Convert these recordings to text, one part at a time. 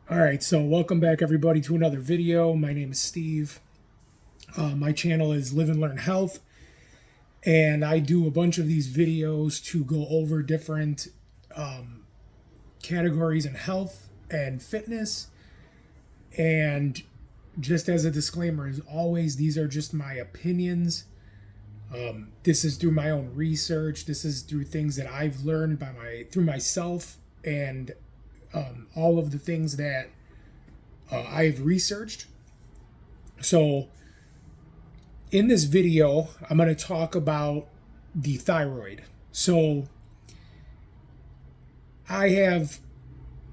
All right, so welcome back everybody to another video. My name is Steve. My channel is Live and Learn Health, and I do a bunch of these videos to go over different categories in health and fitness. And just as a disclaimer, as always, these are just my opinions. This is through my own research. This is through things that I've learned through myself, and all of the things that I've researched. So in this video, I'm going to talk about the thyroid. So I have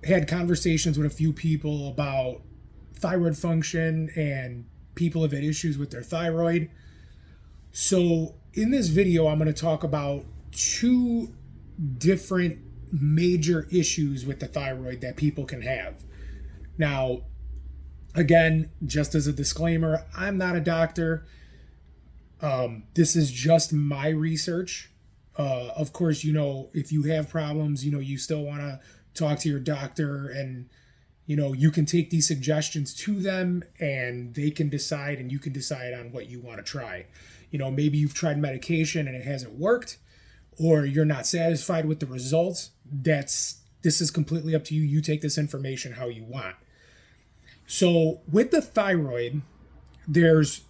had conversations with a few people about thyroid function, and people have had issues with their thyroid. So in this video, I'm going to talk about two different major issues with the thyroid that people can have. Now, again, just as a disclaimer, I'm not a doctor. This is just my research. Of course, if you have problems, you still want to talk to your doctor, and, you can take these suggestions to them and they can decide, and you can decide on what you want to try. Maybe you've tried medication and it hasn't worked, or you're not satisfied with the results. This is completely up to you. You take this information how you want. So with the thyroid, there's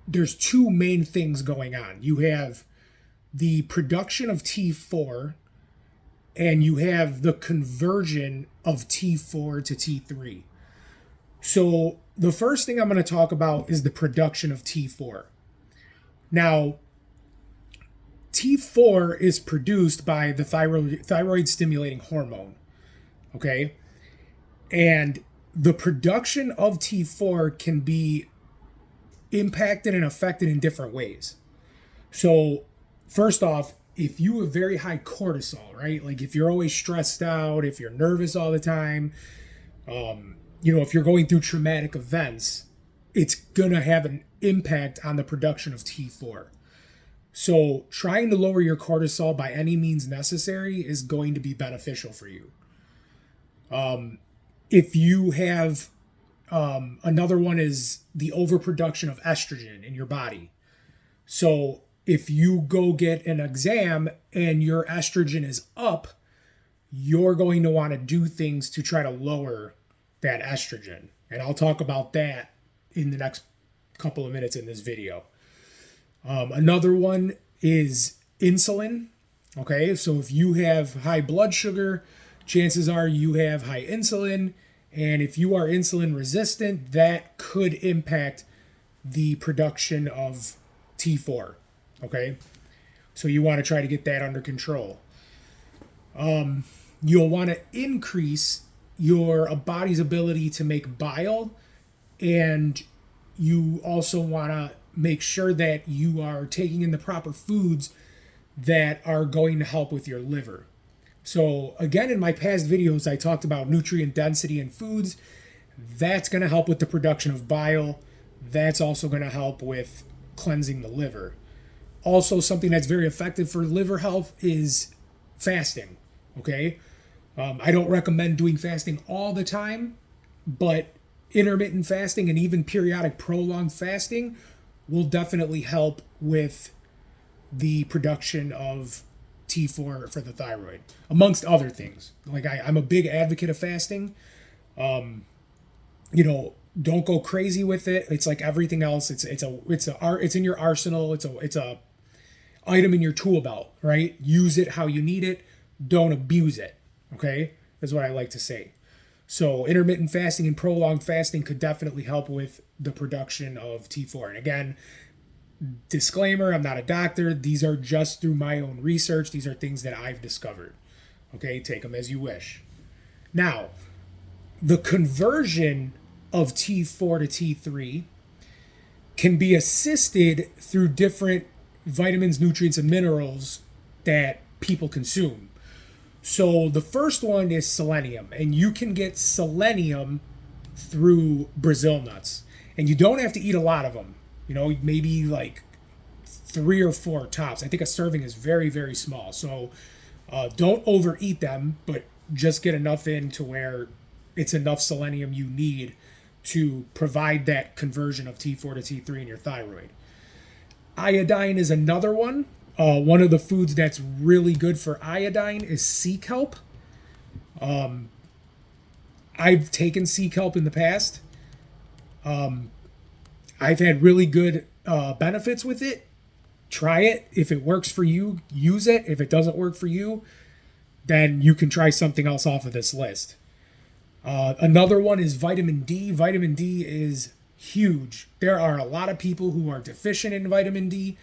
two main things going on. You have the production of T4, and you have the conversion of T4 to T3. So the first thing I'm going to talk about is the production of T4. Now, T4 is produced by the thyroid stimulating hormone, okay? And the production of T4 can be impacted and affected in different ways. So first off, if you have very high cortisol, right? Like if you're always stressed out, if you're nervous all the time, if you're going through traumatic events, it's gonna have an impact on the production of T4. So trying to lower your cortisol by any means necessary is going to be beneficial for you. If you have another one is the overproduction of estrogen in your body. So if you go get an exam and your estrogen is up, you're going to want to do things to try to lower that estrogen. And I'll talk about that in the next couple of minutes in this video. Another one is insulin. Okay, so if you have high blood sugar, chances are you have high insulin. And if you are insulin resistant, that could impact the production of T4. Okay, so you want to try to get that under control. You'll want to increase your body's ability to make bile, and you also want to make sure that you are taking in the proper foods that are going to help with your liver. So again, in my past videos, I talked about nutrient density in foods. That's going to help with the production of bile. That's also going to help with cleansing the liver. Also, something that's very effective for liver health is fasting. Okay. I don't recommend doing fasting all the time, but intermittent fasting and even periodic prolonged fasting will definitely help with the production of T4 for the thyroid, amongst other things. Like I'm a big advocate of fasting. Don't go crazy with it. It's like everything else. It's in your arsenal. It's a item in your tool belt, right? Use it how you need it. Don't abuse it. Okay, that's what I like to say. So intermittent fasting and prolonged fasting could definitely help with the production of T4. And again, disclaimer, I'm not a doctor. These are just through my own research. These are things that I've discovered. Okay, take them as you wish. Now, the conversion of T4 to T3 can be assisted through different vitamins, nutrients, and minerals that people consume. So the first one is selenium, and you can get selenium through Brazil nuts. And you don't have to eat a lot of them. Maybe like 3 or 4 tops. I think a serving is very, very small. So don't overeat them, but just get enough in to where it's enough selenium you need to provide that conversion of T4 to T3 in your thyroid. Iodine is another one. One of the foods that's really good for iodine is sea kelp. I've taken sea kelp in the past. I've had really good benefits with it. Try it. If it works for you, use it. If it doesn't work for you, then you can try something else off of this list. Another one is vitamin D. Vitamin D is huge. There are a lot of people who are deficient in vitamin D.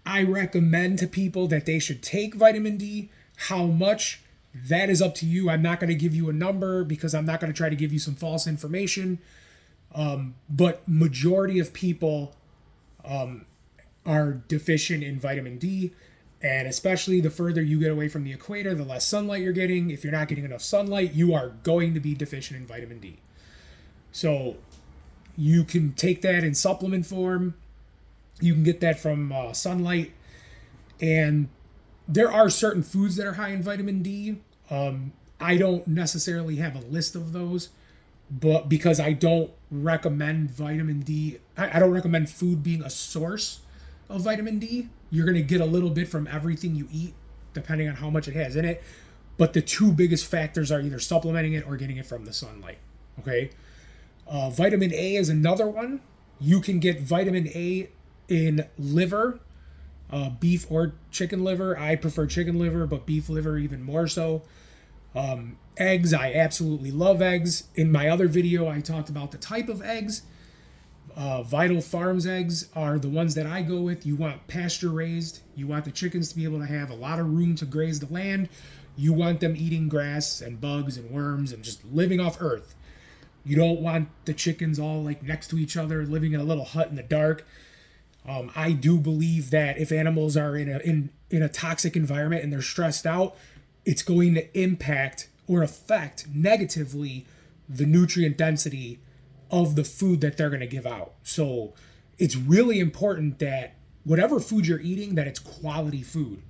I recommend to people that they should take vitamin D. How much? That is up to you. I'm not going to give you a number because I'm not going to try to give you some false information. But majority of people are deficient in vitamin D. And especially the further you get away from the equator, the less sunlight you're getting. If you're not getting enough sunlight, you are going to be deficient in vitamin D. So you can take that in supplement form. You can get that from sunlight. And there are certain foods that are high in vitamin D. I don't necessarily have a list of those, but because I don't recommend vitamin D, I don't recommend food being a source of vitamin D. You're going to get a little bit from everything you eat, depending on how much it has in it. But the two biggest factors are either supplementing it or getting it from the sunlight. Okay. Vitamin A is another one. You can get vitamin A in liver, beef or chicken liver. I prefer chicken liver, but beef liver even more so. Eggs, I absolutely love eggs. In my other video, I talked about the type of eggs. Vital Farms eggs are the ones that I go with. You want pasture raised. You want the chickens to be able to have a lot of room to graze the land. You want them eating grass and bugs and worms and just living off earth. You don't want the chickens all like next to each other, living in a little hut in the dark. I do believe that if animals are in a toxic environment and they're stressed out, it's going to impact or affect negatively the nutrient density of the food that they're going to give out. So it's really important that whatever food you're eating, that it's quality food.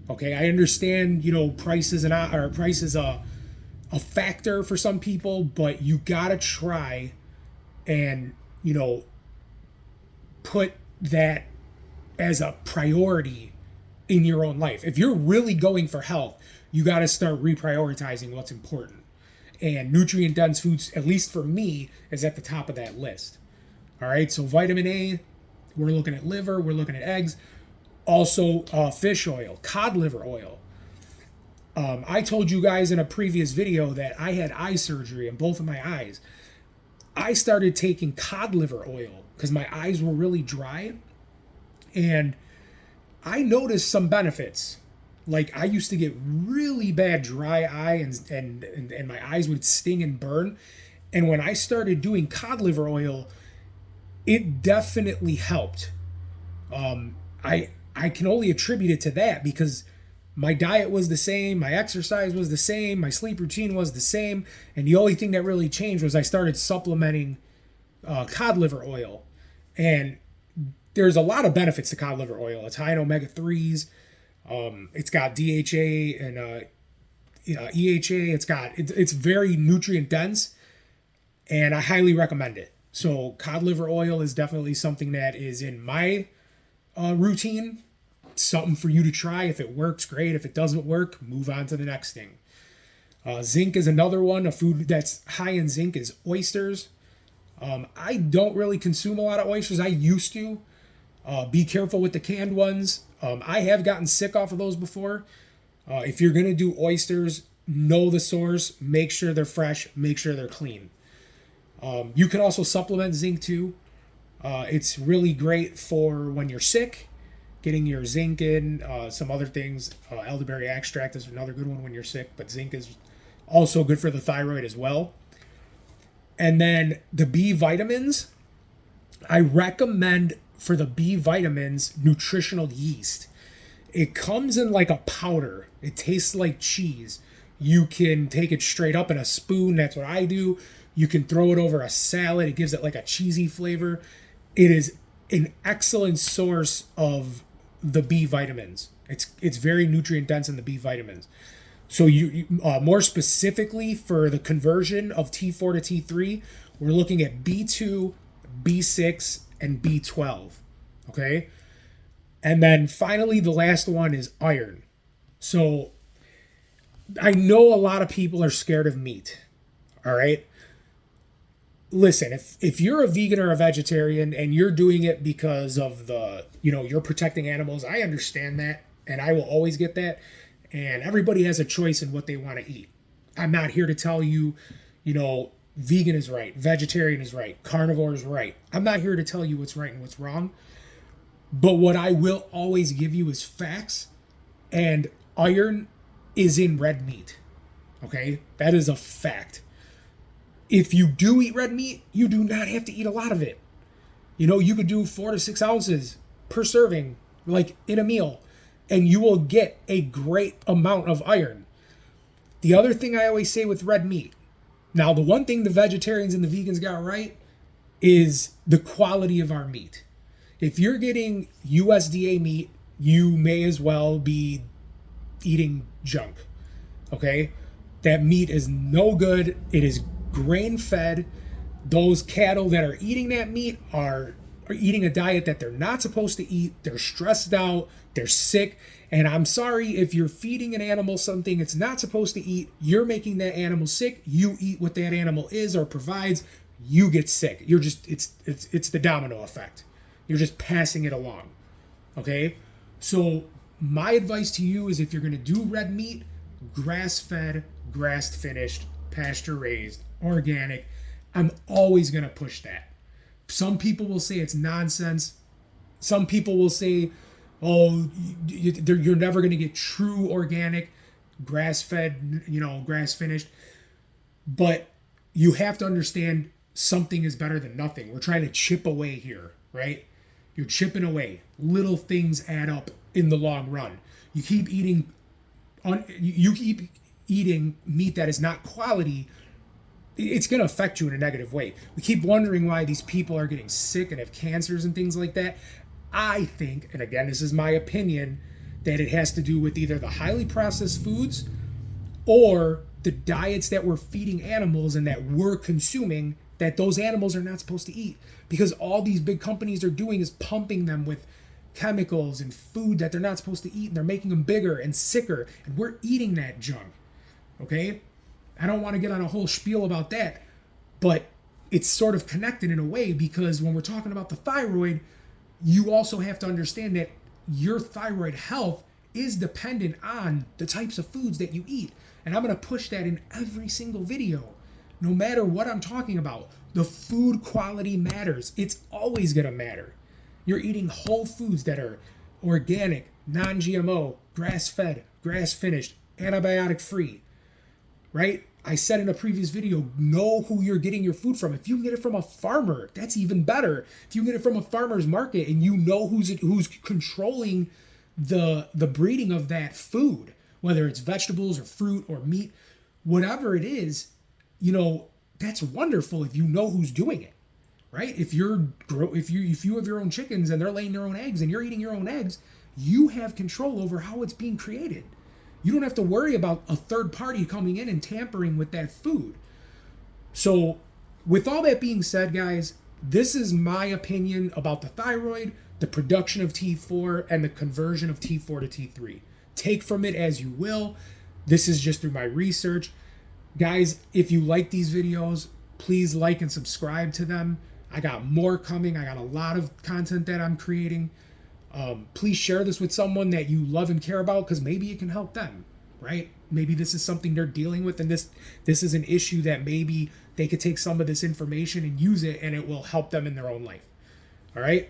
Okay, I understand, price is a factor for some people, but you gotta try and put that as a priority in your own life. If you're really going for health, you got to start reprioritizing what's important. And nutrient dense foods, at least for me, is at the top of that list. All right, so vitamin A, we're looking at liver, we're looking at eggs. Also, fish oil, cod liver oil. I told you guys in a previous video that I had eye surgery in both of my eyes. I started taking cod liver oil because my eyes were really dry. And I noticed some benefits. Like I used to get really bad dry eye and my eyes would sting and burn. And when I started doing cod liver oil, it definitely helped. I can only attribute it to that because my diet was the same, my exercise was the same, my sleep routine was the same, and the only thing that really changed was I started supplementing cod liver oil. And there's a lot of benefits to cod liver oil. It's high in omega-3s. It's got DHA and EHA. It's very nutrient dense, and I highly recommend it. So cod liver oil is definitely something that is in my routine. Something for you to try. If it works, great. If it doesn't work, move on to the next thing. Zinc is another one. A food that's high in zinc is oysters. I don't really consume a lot of oysters. I used to. Be careful with the canned ones. I have gotten sick off of those before. If you're going to do oysters, know the source. Make sure they're fresh. Make sure they're clean. You can also supplement zinc too. It's really great for when you're sick. Getting your zinc in, some other things. Elderberry extract is another good one when you're sick, but zinc is also good for the thyroid as well. And then the B vitamins, I recommend for the B vitamins nutritional yeast. It comes in like a powder. It tastes like cheese. You can take it straight up in a spoon. That's what I do. You can throw it over a salad. It gives it like a cheesy flavor. It is an excellent source of the B vitamins. It's very nutrient dense in the B vitamins. So more specifically for the conversion of T4 to T3, we're looking at B2, B6, and B12. Okay? And then finally, the last one is iron. So I know a lot of people are scared of meat. All right? Listen, if you're a vegan or a vegetarian and you're doing it because of you're protecting animals, I understand that, and I will always get that. And everybody has a choice in what they want to eat. I'm not here to tell you, vegan is right, vegetarian is right, carnivore is right. I'm not here to tell you what's right and what's wrong. But what I will always give you is facts, and iron is in red meat. Okay? That is a fact. If you do eat red meat, you do not have to eat a lot of it. You could do 4 to 6 ounces per serving, like in a meal, and you will get a great amount of iron. The other thing I always say with red meat, now the one thing the vegetarians and the vegans got right is the quality of our meat. If you're getting USDA meat, you may as well be eating junk. Okay? That meat is no good. It is grain fed. Those cattle that are eating that meat are eating a diet that they're not supposed to eat. They're stressed out. They're sick. And I'm sorry, if you're feeding an animal something it's not supposed to eat, you're making that animal sick. You eat what that animal is or provides, you get sick. You're just, it's the domino effect. You're just passing it along. Okay? So my advice to you is, if you're going to do red meat, grass-fed, grass-finished, pasture-raised, organic. I'm always going to push that. Some people will say it's nonsense. Some people will say, oh, you're never going to get true organic, grass-fed, grass-finished. But you have to understand, something is better than nothing. We're trying to chip away here, right? You're chipping away. Little things add up in the long run. You keep eating meat that is not quality, it's going to affect you in a negative way. We keep wondering why these people are getting sick and have cancers and things like that. I think, and again, this is my opinion, that it has to do with either the highly processed foods or the diets that we're feeding animals and that we're consuming that those animals are not supposed to eat. Because all these big companies are doing is pumping them with chemicals and food that they're not supposed to eat, and they're making them bigger and sicker, and we're eating that junk. Okay? I don't want to get on a whole spiel about that, but it's sort of connected in a way, because when we're talking about the thyroid, you also have to understand that your thyroid health is dependent on the types of foods that you eat. And I'm going to push that in every single video, no matter what I'm talking about. The food quality matters. It's always going to matter. You're eating whole foods that are organic, non-GMO, grass-fed, grass-finished, antibiotic-free, right? I said in a previous video, know who you're getting your food from. If you can get it from a farmer, that's even better. If you can get it from a farmer's market and you know who's controlling the breeding of that food, whether it's vegetables or fruit or meat, whatever it is, that's wonderful if you know who's doing it, right? If you have your own chickens and they're laying their own eggs and you're eating your own eggs, you have control over how it's being created. You don't have to worry about a third party coming in and tampering with that food. So with all that being said, guys, this is my opinion about the thyroid, the production of T4, and the conversion of T4 to T3. Take from it as you will. This is just through my research. Guys, if you like these videos, please like and subscribe to them. I got more coming. I got a lot of content that I'm creating. Please share this with someone that you love and care about, because maybe it can help them, right? Maybe this is something they're dealing with, and this is an issue that maybe they could take some of this information and use it, and it will help them in their own life. All right?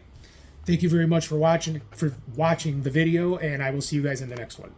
Thank you very much for watching the video, and I will see you guys in the next one.